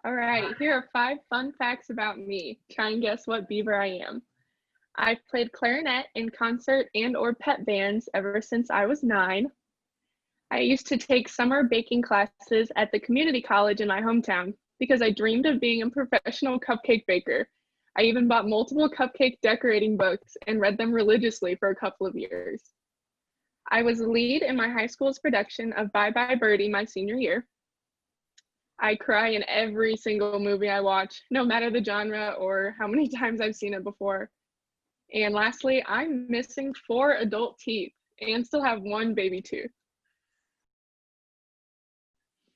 All right, here are 5 fun facts about me. Try and guess what beaver I am. I've played clarinet in concert and or pep bands ever since I was 9. I used to take summer baking classes at the community college in my hometown because I dreamed of being a professional cupcake baker. I even bought multiple cupcake decorating books and read them religiously for a couple of years. I was the lead in my high school's production of Bye Bye Birdie my senior year. I cry in every single movie I watch, no matter the genre or how many times I've seen it before. And lastly, I'm missing 4 adult teeth and still have 1 baby tooth.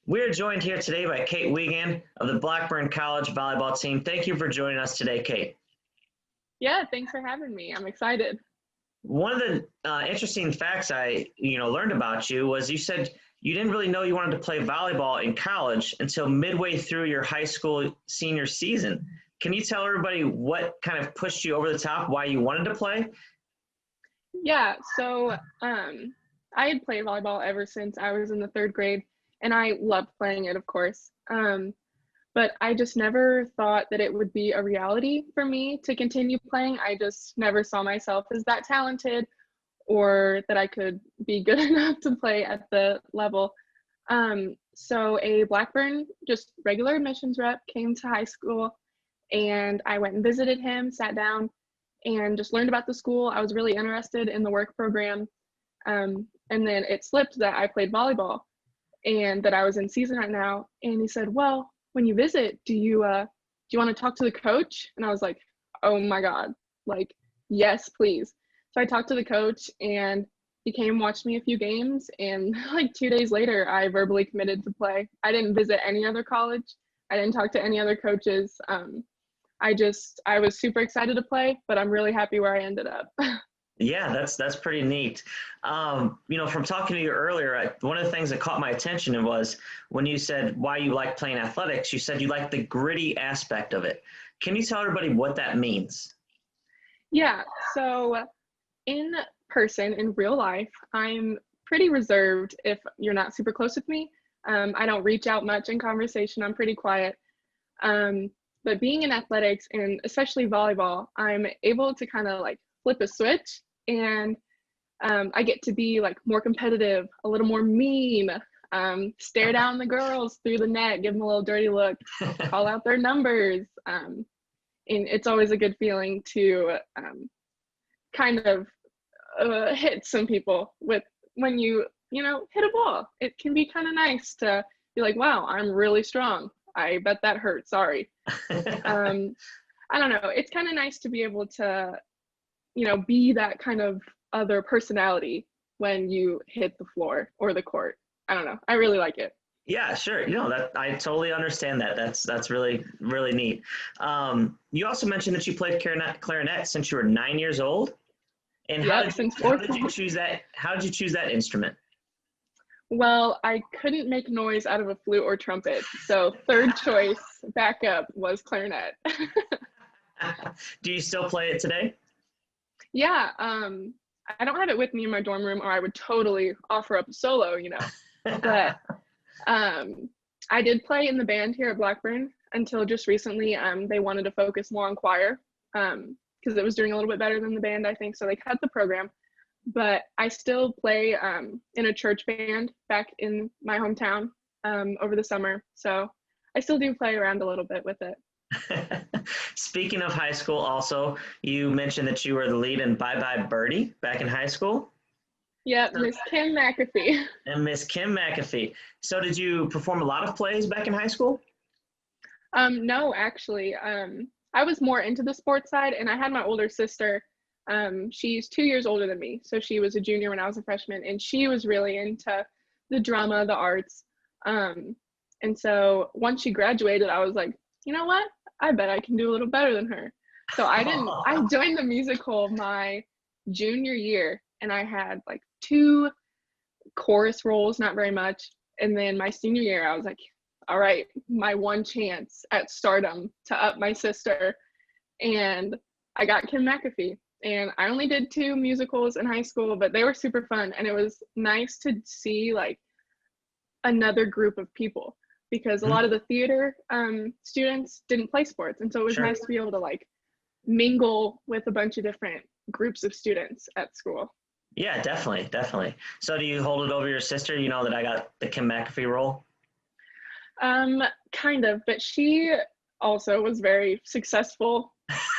We're joined here today by Kaitlyn Wiegand of the Blackburn College volleyball team. Thank you for joining us today, Kate. Yeah, thanks for having me. I'm excited. One of the interesting facts I learned about you was you said you didn't really know you wanted to play volleyball in college until midway through your high school senior season. Can you tell everybody what kind of pushed you over the top, why you wanted to play? Yeah, so I had played volleyball ever since I was in the 3rd grade, and I loved playing it, of course. But I just never thought that it would be a reality for me to continue playing. I just never saw myself as that talented or that I could be good enough to play at the level. So a Blackburn, just regular admissions rep, came to high school, and I went and visited him, sat down, and just learned about the school. I was really interested in the work program. And then it slipped that I played volleyball and that I was in season right now. And he said, well, when you visit, do you want to talk to the coach? And I was like, oh my God, like, yes, please. So I talked to the coach, and he came, watched me a few games, and like 2 days later, I verbally committed to play. I didn't visit any other college. I didn't talk to any other coaches. I was super excited to play, but I'm really happy where I ended up. Yeah, that's pretty neat. From talking to you earlier, one of the things that caught my attention was when you said why you like playing athletics, you said you like the gritty aspect of it. Can you tell everybody what that means? Yeah, so in person, in real life, I'm pretty reserved if you're not super close with me. I don't reach out much in conversation. I'm pretty quiet. But being in athletics, and especially volleyball, I'm able to kind of like flip a switch, and I get to be like more competitive, a little more mean, stare down the girls through the net, give them a little dirty look, call out their numbers. And it's always a good feeling to kind of hit some people with when you hit a ball. It can be kind of nice to be like, wow, I'm really strong. I bet that hurt. Sorry. I don't know. It's kind of nice to be able to, be that kind of other personality when you hit the floor or the court. I don't know. I really like it. Yeah, sure. That I totally understand that. That's really, really neat. You also mentioned that you played clarinet since you were 9 years old. And how did you choose that? How did you choose that instrument? Well, I couldn't make noise out of a flute or trumpet, so 3rd choice backup was clarinet. Do you still play it today? Yeah, I don't have it with me in my dorm room, or I would totally offer up a solo, But I did play in the band here at Blackburn until just recently. They wanted to focus more on choir because it was doing a little bit better than the band, I think, so they cut the program. But I still play in a church band back in my hometown over the summer. So I still do play around a little bit with it. Speaking of high school, also, you mentioned that you were the lead in Bye Bye Birdie back in high school. Yeah, Miss Kim McAfee. And Miss Kim McAfee. So did you perform a lot of plays back in high school? No, actually. I was more into the sports side, and I had my older sister. She's 2 years older than me, so she was a junior when I was a freshman, and she was really into the drama, the arts. And so once she graduated, I was like, you know what? I bet I can do a little better than her. So I joined the musical my junior year, and I had like 2 chorus roles, not very much. And then my senior year, I was like, all right, my one chance at stardom to up my sister. And I got Kim McAfee. And I only did 2 musicals in high school, but they were super fun. And it was nice to see like another group of people. because a Mhm. lot of the theater students didn't play sports. And so it was Sure. nice to be able to like mingle with a bunch of different groups of students at school. Yeah, definitely, definitely. So do you hold it over your sister? You know that I got the Kim McAfee role? Kind of, but she also was very successful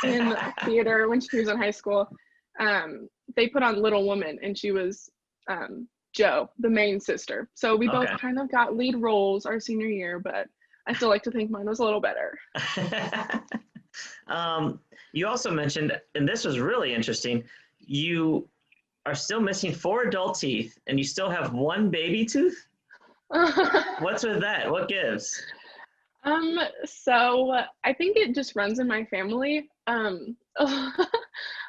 in theater when she was in high school. They put on Little Woman, and she was Jo, the main sister. So we both Okay. kind of got lead roles our senior year, but I still like to think mine was a little better. You also mentioned, and this was really interesting, you are still missing 4 adult teeth and you still have 1 baby tooth? What's with that? What gives? So I think it just runs in my family. A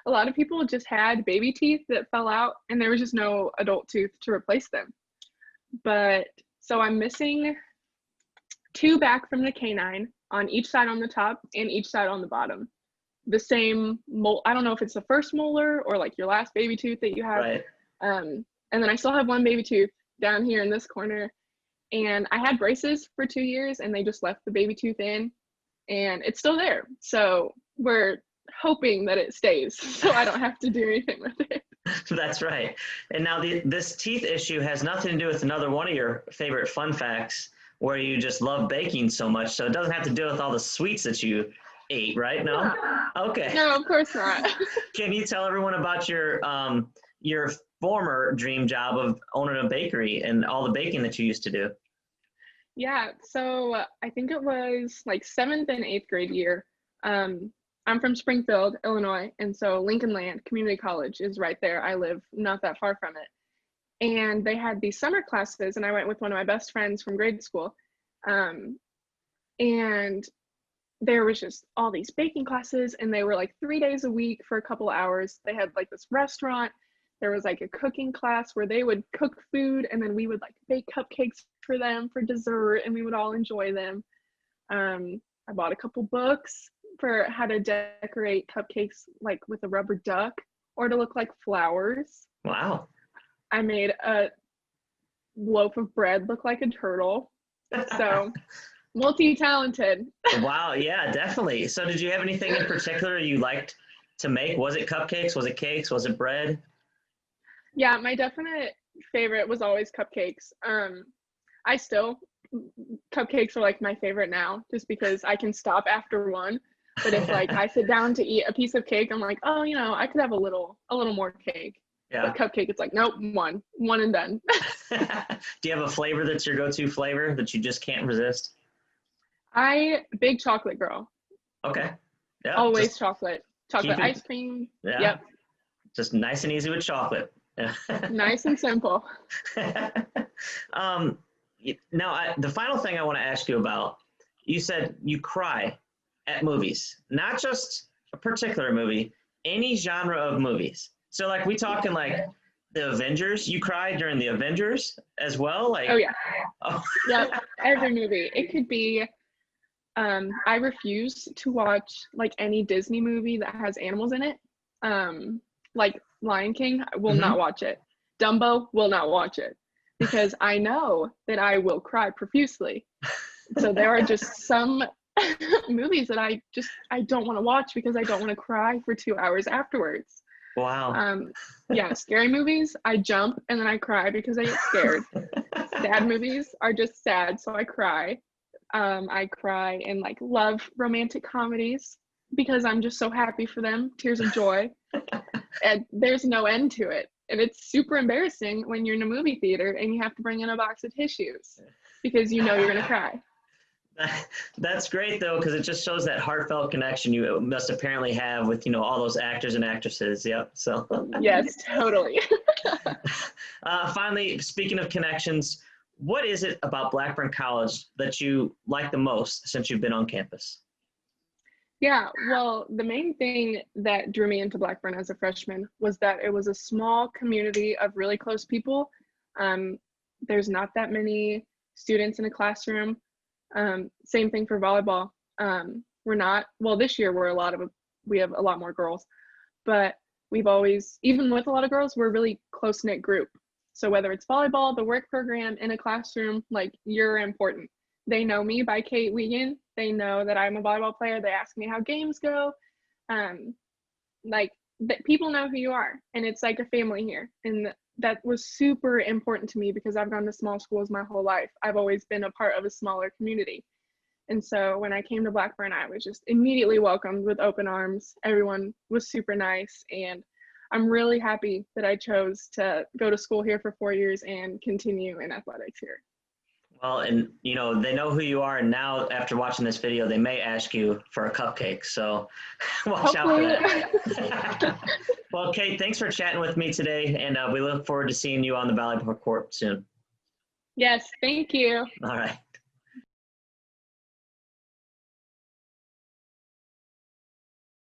lot of people just had baby teeth that fell out, and there was just no adult tooth to replace them. But so I'm missing 2 back from the canine on each side on the top and each side on the bottom. The same I don't know if it's the first molar or like your last baby tooth that you have. Right. And then I still have 1 baby tooth down here in this corner. And I had braces for 2 years, and they just left the baby tooth in, and it's still there. So we're hoping that it stays, so I don't have to do anything with it. That's right. And now this teeth issue has nothing to do with another one of your favorite fun facts where you just love baking so much. So it doesn't have to do with all the sweets that you ate, right? No? Yeah. Okay. No, of course not. Can you tell everyone about your former dream job of owning a bakery and all the baking that you used to do? Yeah, so I think it was like 7th and 8th grade year. I'm from Springfield, Illinois, and so Lincoln Land Community College is right there. I live not that far from it. And they had these summer classes, and I went with one of my best friends from grade school. And there was just all these baking classes, and they were like 3 days a week for a couple hours. They had like this restaurant. There was like a cooking class where they would cook food, and then we would like bake cupcakes for them for dessert, and we would all enjoy them. I bought a couple books for how to decorate cupcakes like with a rubber duck or to look like flowers. Wow. I made a loaf of bread look like a turtle. So multi-talented. Wow. Yeah, definitely. So did you have anything in particular you liked to make? Was it cupcakes? Was it cakes? Was it bread? Yeah, my definite favorite was always cupcakes. Cupcakes are like my favorite now just because I can stop after one. But if like I sit down to eat a piece of cake, I'm like, oh, I could have a little more cake. Yeah. But cupcake, it's like, nope, one and done. Do you have a flavor that's your go-to flavor that you just can't resist? Big chocolate girl. Okay. Yeah. Always chocolate ice cream. Yeah. Yep. Just nice and easy with chocolate. Nice and simple. Now, the final thing I want to ask you about, you said you cry at movies, not just a particular movie, any genre of movies. So like we talking like the Avengers, you cried during the Avengers as well? Like, oh yeah. Oh. Yep. Every movie. It could be, I refuse to watch like any Disney movie that has animals in it. Like Lion King, I will not watch it. Dumbo, will not watch it because I know that I will cry profusely. So there are just some movies that I don't want to watch because I don't want to cry for 2 hours afterwards. Wow. Yeah, scary movies, I jump and then I cry because I get scared. Sad movies are just sad, so I cry. I cry in like love romantic comedies because I'm just so happy for them, tears of joy. And there's no end to it. And it's super embarrassing when you're in a movie theater and you have to bring in a box of tissues because you're going to cry. That's great though, because it just shows that heartfelt connection you must apparently have with all those actors and actresses. Yep. So yes, totally. Finally, speaking of connections, what is it about Blackburn College that you like the most since you've been on campus? Yeah, well, the main thing that drew me into Blackburn as a freshman was that it was a small community of really close people. There's not that many students in a classroom. Same thing for volleyball. This year we have a lot more girls, but we've always, even with a lot of girls, we're a really close-knit group. So whether it's volleyball, the work program, in a classroom, like you're important they know me by Kate Wiegand. They know that I'm a volleyball player. They ask me how games go. Like that people know who you are, and it's like a family here. And that was super important to me because I've gone to small schools my whole life. I've always been a part of a smaller community. And so when I came to Blackburn, I was just immediately welcomed with open arms. Everyone was super nice, and I'm really happy that I chose to go to school here for 4 years and continue in athletics here. Well, and you know, they know who you are, and now after watching this video, they may ask you for a cupcake. So watch out for that. Well, Kate, thanks for chatting with me today, and we look forward to seeing you on the volleyball court soon. Yes, thank you. All right.